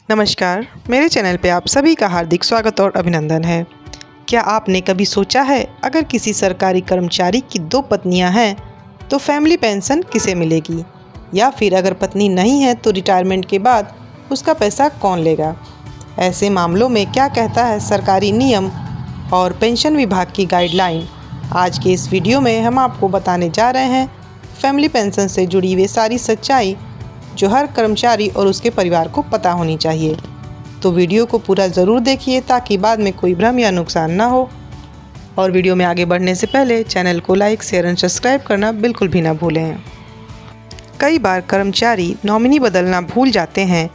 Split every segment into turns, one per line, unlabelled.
नमस्कार, मेरे चैनल पे आप सभी का हार्दिक स्वागत और अभिनंदन है। क्या आपने कभी सोचा है अगर किसी सरकारी कर्मचारी की 2 पत्नियां हैं तो फैमिली पेंशन किसे मिलेगी? या फिर अगर पत्नी नहीं है तो रिटायरमेंट के बाद उसका पैसा कौन लेगा? ऐसे मामलों में क्या कहता है सरकारी नियम और पेंशन विभाग की गाइडलाइन? आज के इस वीडियो में हम आपको बताने जा रहे हैं फैमिली पेंशन से जुड़ी हुई सारी सच्चाई जो हर कर्मचारी और उसके परिवार को पता होनी चाहिए। तो वीडियो को पूरा ज़रूर देखिए ताकि बाद में कोई भ्रम या नुकसान ना हो। और वीडियो में आगे बढ़ने से पहले चैनल को लाइक, शेयर एंड सब्सक्राइब करना बिल्कुल भी ना भूलें। कई बार कर्मचारी नॉमिनी बदलना भूल जाते हैं,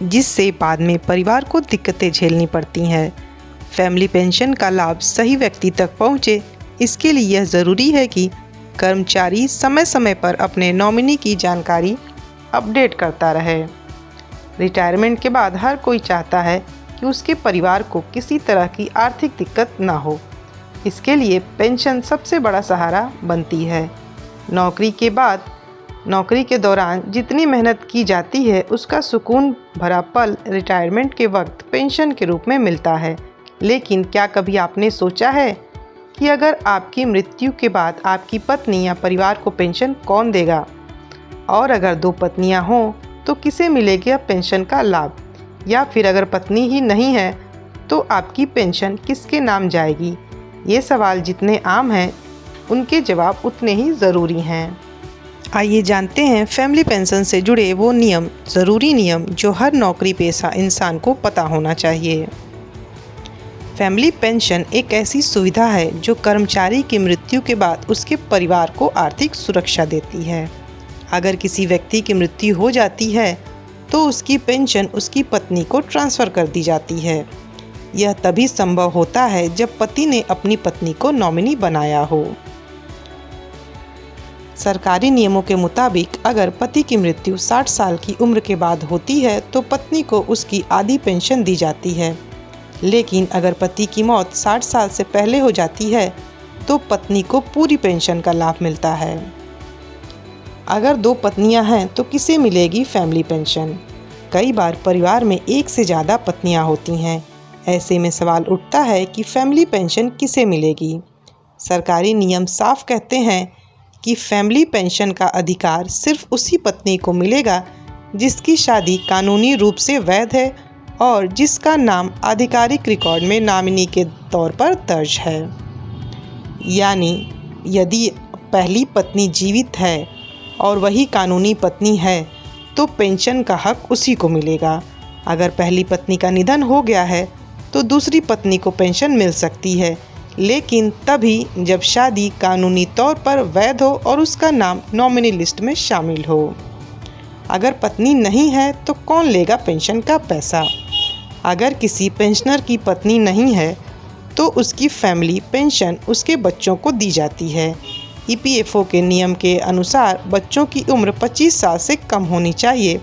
जिससे बाद में परिवार को दिक्कतें झेलनी पड़ती हैं। फैमिली पेंशन का लाभ सही व्यक्ति तक पहुँचे, इसके लिए यह ज़रूरी है कि कर्मचारी समय समय पर अपने नॉमिनी की जानकारी अपडेट करता रहे। रिटायरमेंट के बाद हर कोई चाहता है कि उसके परिवार को किसी तरह की आर्थिक दिक्कत ना हो। इसके लिए पेंशन सबसे बड़ा सहारा बनती है। नौकरी के दौरान जितनी मेहनत की जाती है उसका सुकून भरा पल रिटायरमेंट के वक्त पेंशन के रूप में मिलता है। लेकिन क्या कभी आपने सोचा है कि अगर आपकी मृत्यु के बाद आपकी पत्नी या परिवार को पेंशन कौन देगा? और अगर 2 पत्नियां हों तो किसे मिलेगा पेंशन का लाभ? या फिर अगर पत्नी ही नहीं है तो आपकी पेंशन किसके नाम जाएगी? ये सवाल जितने आम हैं उनके जवाब उतने ही ज़रूरी हैं। आइए जानते हैं फैमिली पेंशन से जुड़े वो ज़रूरी नियम जो हर नौकरी पेशा इंसान को पता होना चाहिए। फैमिली पेंशन एक ऐसी सुविधा है जो कर्मचारी की मृत्यु के बाद उसके परिवार को आर्थिक सुरक्षा देती है। अगर किसी व्यक्ति की मृत्यु हो जाती है तो उसकी पेंशन उसकी पत्नी को ट्रांसफ़र कर दी जाती है। यह तभी संभव होता है जब पति ने अपनी पत्नी को नॉमिनी बनाया हो। सरकारी नियमों के मुताबिक अगर पति की मृत्यु 60 साल की उम्र के बाद होती है तो पत्नी को उसकी आधी पेंशन दी जाती है। लेकिन अगर पति की मौत 60 साल से पहले हो जाती है तो पत्नी को पूरी पेंशन का लाभ मिलता है। अगर 2 पत्नियां हैं तो किसे मिलेगी फैमिली पेंशन? कई बार परिवार में एक से ज़्यादा पत्नियां होती हैं। ऐसे में सवाल उठता है कि फैमिली पेंशन किसे मिलेगी? सरकारी नियम साफ कहते हैं कि फैमिली पेंशन का अधिकार सिर्फ उसी पत्नी को मिलेगा जिसकी शादी कानूनी रूप से वैध है और जिसका नाम आधिकारिक रिकॉर्ड में नॉमिनी के तौर पर दर्ज है। यानी यदि पहली पत्नी जीवित है और वही कानूनी पत्नी है तो पेंशन का हक उसी को मिलेगा। अगर पहली पत्नी का निधन हो गया है तो दूसरी पत्नी को पेंशन मिल सकती है, लेकिन तभी जब शादी कानूनी तौर पर वैध हो और उसका नाम नॉमिनी लिस्ट में शामिल हो। अगर पत्नी नहीं है तो कौन लेगा पेंशन का पैसा? अगर किसी पेंशनर की पत्नी नहीं है तो उसकी फैमिली पेंशन उसके बच्चों को दी जाती है। EPFO के नियम के अनुसार बच्चों की उम्र 25 साल से कम होनी चाहिए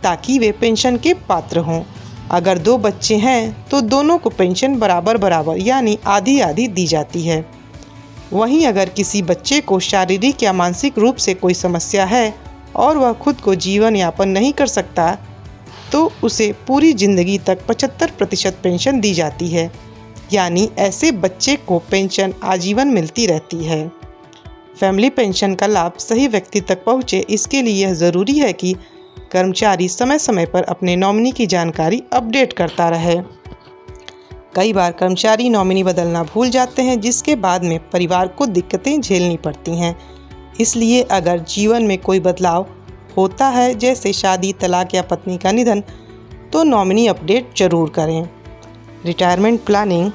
ताकि वे पेंशन के पात्र हों। अगर 2 बच्चे हैं तो दोनों को पेंशन बराबर यानी आधी दी जाती है। वहीं अगर किसी बच्चे को शारीरिक या मानसिक रूप से कोई समस्या है और वह खुद को जीवन यापन नहीं कर सकता तो उसे पूरी ज़िंदगी तक 75% पेंशन दी जाती है। यानी ऐसे बच्चे को पेंशन आजीवन मिलती रहती है। फैमिली पेंशन का लाभ सही व्यक्ति तक पहुँचे, इसके लिए यह ज़रूरी है कि कर्मचारी समय समय पर अपने नॉमिनी की जानकारी अपडेट करता रहे। कई बार कर्मचारी नॉमिनी बदलना भूल जाते हैं, जिसके बाद में परिवार को दिक्कतें झेलनी पड़ती हैं। इसलिए अगर जीवन में कोई बदलाव होता है जैसे शादी, तलाक या पत्नी का निधन तो नॉमिनी अपडेट ज़रूर करें। रिटायरमेंट प्लानिंग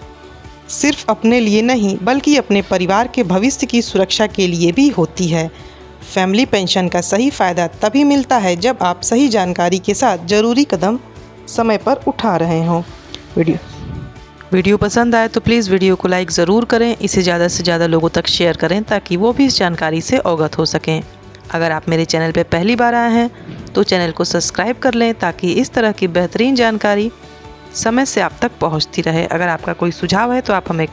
सिर्फ अपने लिए नहीं बल्कि अपने परिवार के भविष्य की सुरक्षा के लिए भी होती है। फैमिली पेंशन का सही फ़ायदा तभी मिलता है जब आप सही जानकारी के साथ ज़रूरी कदम समय पर उठा रहे हों। वीडियो पसंद आए तो प्लीज़ वीडियो को लाइक ज़रूर करें। इसे ज़्यादा से ज़्यादा लोगों तक शेयर करें ताकि वो भी इस जानकारी से अवगत हो सकें। अगर आप मेरे चैनल पर पहली बार आए हैं तो चैनल को सब्सक्राइब कर लें ताकि इस तरह की बेहतरीन जानकारी समय से आप तक पहुंचती रहे। अगर आपका कोई सुझाव है तो आप हमें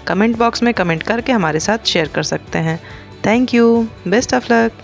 कमेंट बॉक्स में कमेंट करके हमारे साथ शेयर कर सकते हैं। Thank you. Best of luck.